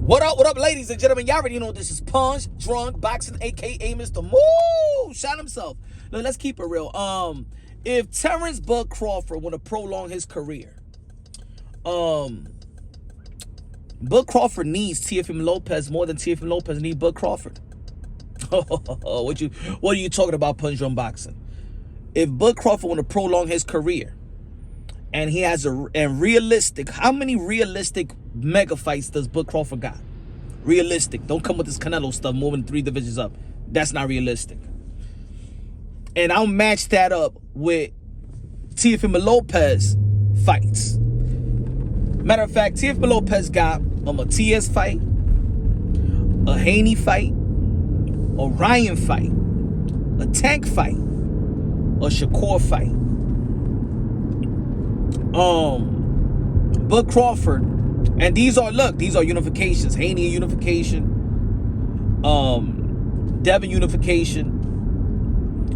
What up, ladies and gentlemen? Y'all already know this is Punch Drunk Boxing, aka Mr. Moo. Shot himself. Look, let's keep it real. If Terence Bud Crawford want to prolong his career, Bud Crawford needs Teofimo Lopez more than Teofimo Lopez needs Bud Crawford. What are you talking about, Punch Drunk Boxing? If Bud Crawford want to prolong his career, and he has how many realistic mega fights does Bud Crawford got? Realistic. Don't come with this Canelo stuff, moving 3 divisions up. That's not realistic. And I'll match that up with Teofimo Lopez fights. Matter of fact, Teofimo Lopez got a Matias fight, a Haney fight, a Ryan fight, a Tank fight, a Shakur fight. Bud Crawford, and these are unifications. Haney unification, Devin unification.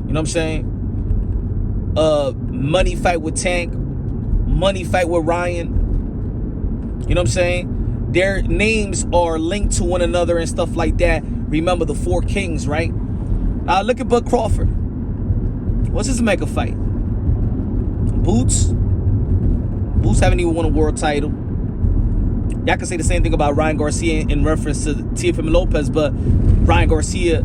You know what I'm saying? Money fight with Tank, money fight with Ryan. You know what I'm saying? Their names are linked to one another and stuff like that. Remember the 4 kings, right? Now look at Bud Crawford. What's his mega fight? Boots haven't even won a world title. Y'all can say the same thing about Ryan Garcia in reference to Teofimo Lopez, but Ryan Garcia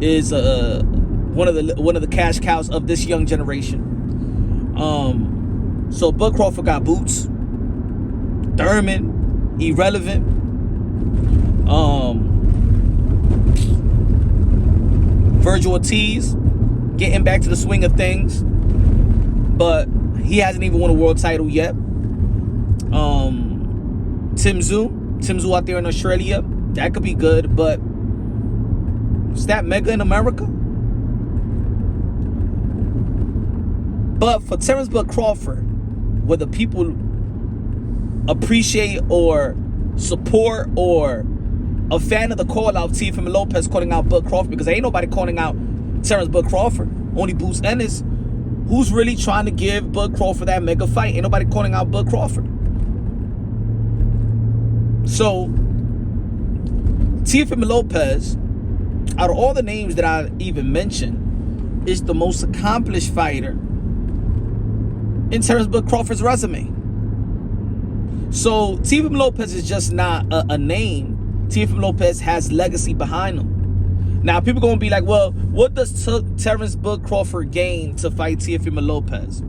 is one of the cash cows of this young generation. So Bud Crawford got Boots, Thurman, Irrelevant, Virgil Ortiz, getting back to the swing of things, but he hasn't even won a world title yet. Tim Tszyu out there in Australia, that could be good, but is that mega in America? But for Terence Bud Crawford, whether people appreciate or support or a fan of the call out Teofimo Lopez calling out Bud Crawford, because ain't nobody calling out Terence Bud Crawford, only Boots Ennis, who's really trying to give Bud Crawford that mega fight. Ain't nobody calling out Bud Crawford. So Teofimo Lopez, out of all the names that I even mentioned, is the most accomplished fighter in Terence Bud Crawford's resume. So Teofimo Lopez is just not a name. Teofimo Lopez has legacy behind him. Now, people going to be like, well, what does Terence Bud Crawford gain to fight Teofimo Lopez?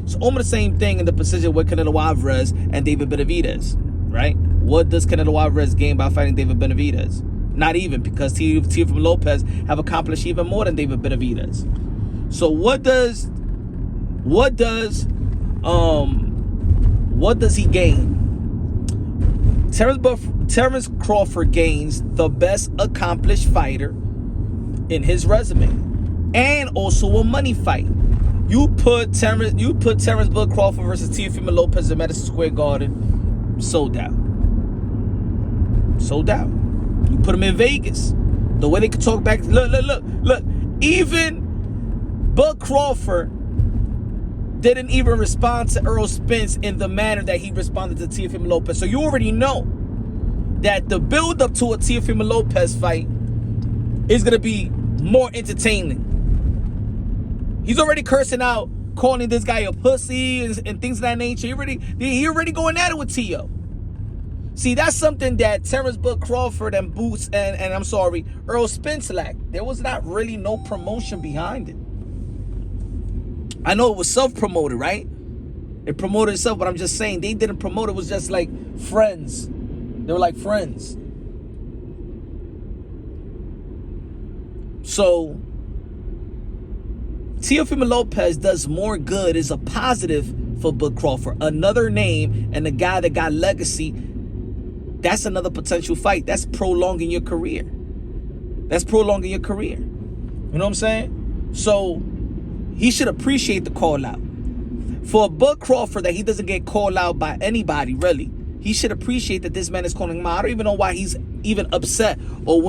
It's almost the same thing in the position with Canelo Alvarez and David Benavidez, right? What does Canelo Alvarez gain by fighting David Benavidez? Not even, because Teofimo Lopez have accomplished even more than David Benavidez. So what does he gain? Terence Crawford gains the best accomplished fighter in his resume, and also a money fight. You put Terence Bud Crawford versus Teofimo Lopez in Madison Square Garden, sold out. You put him in Vegas, the way they could talk back. Look. Even Bud Crawford didn't even respond to Errol Spence in the manner that he responded to Teofimo Lopez. So you already know that the build-up to a Teofimo Lopez fight is going to be more entertaining. He's already cursing out, calling this guy a pussy and things of that nature. He already going at it with Teo. See, that's something that Terence Bud Crawford and Boots and Earl Spence lacked. There was not really no promotion behind it. I know it was self-promoted, right? It promoted itself, but I'm just saying they didn't promote it. It was just like friends. They were like friends. So Teofimo Lopez does more good, is a positive for Bud Crawford. Another name and a guy that got legacy. That's another potential fight. That's prolonging your career. You know what I'm saying? So he should appreciate the call out. For Bud Crawford, that he doesn't get called out by anybody, really. He should appreciate that this man is calling him out. I don't even know why he's even upset or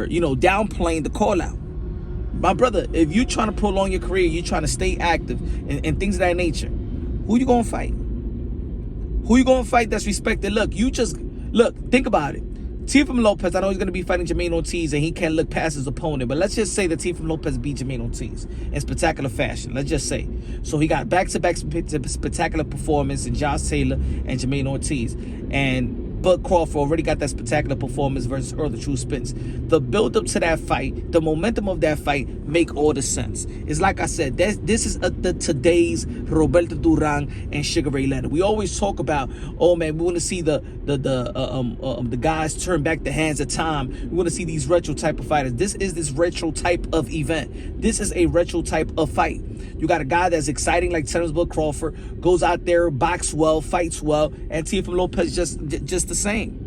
downplaying the call out. My brother, if you're trying to prolong your career, you're trying to stay active and things of that nature, who you gonna fight? Who you gonna fight that's respected? Look, think about it. Teofimo Lopez, I know he's going to be fighting Jermaine Ortiz and he can't look past his opponent, but let's just say that Teofimo Lopez beat Jermaine Ortiz in spectacular fashion. Let's just say. So he got back-to-back spectacular performance in Josh Taylor and Jermaine Ortiz. And Bud Crawford already got that spectacular performance versus Earl the True Spence. The build-up to that fight, the momentum of that fight make all the sense. It's like I said, this is the today's Roberto Duran and Sugar Ray Leonard. We always talk about, oh man, we want to see the guys turn back the hands of time. We want to see these retro type of fighters. This is this retro type of event. This is a retro type of fight. You got a guy that's exciting like Terence Crawford, goes out there, box well, fights well, and Teofimo Lopez just the same.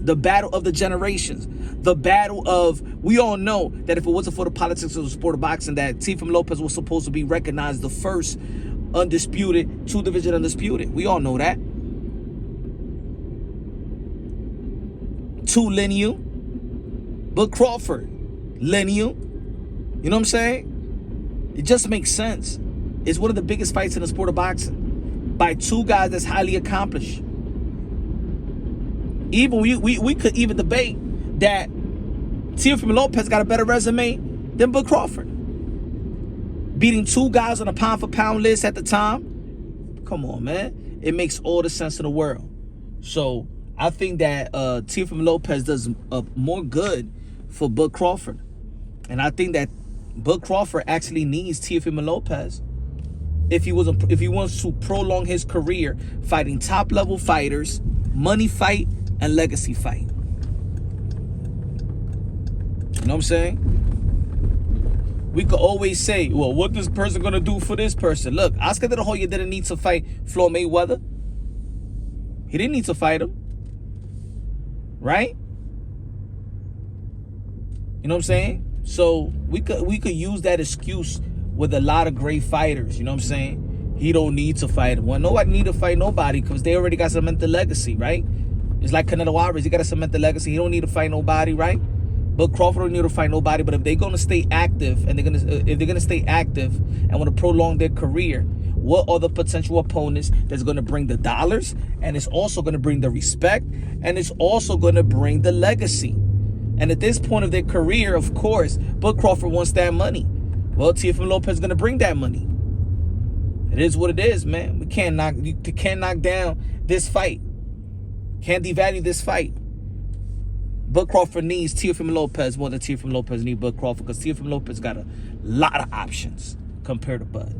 The battle of the generations. The battle of, we all know that if it wasn't for the politics of the sport of boxing, that Teofimo Lopez was supposed to be recognized the first undisputed, two-division undisputed. We all know that. Two lineal, but Crawford, lineal. You know what I'm saying? It just makes sense. It's one of the biggest fights in the sport of boxing by two guys that's highly accomplished. Even we could even debate that Teofimo Lopez got a better resume than Bud Crawford. Beating two guys on a pound-for-pound list at the time. Come on, man. It makes all the sense in the world. So I think that Teofimo Lopez does more good for Bud Crawford. And I think that Bud Crawford actually needs Teofimo Lopez if he wants to prolong his career fighting top-level fighters, money fight, and legacy fight. You know what I'm saying? We could always say, well, what this person gonna do for this person? Look, Oscar De La Hoya didn't need to fight Floyd Mayweather. He didn't need to fight him. Right? You know what I'm saying? So we could use that excuse with a lot of great fighters. You know what I'm saying? He don't need to fight him. Well, nobody need to fight nobody because they already got cement the legacy, right? It's like Canelo Alvarez. He got to cement the legacy. He don't need to fight nobody, right? But Crawford don't need to fight nobody. But if they're gonna stay active and if they're gonna stay active and want to prolong their career, what are the potential opponents that's gonna bring the dollars, and it's also gonna bring the respect, and it's also gonna bring the legacy? And at this point of their career, of course, Bud Crawford wants that money. Well, Teofimo Lopez is gonna bring that money. It is what it is, man. You can't knock down this fight. Can't devalue this fight. Bud Crawford needs Teofimo Lopez more than Teofimo Lopez needs Bud Crawford, because Teofimo Lopez got a lot of options compared to Bud.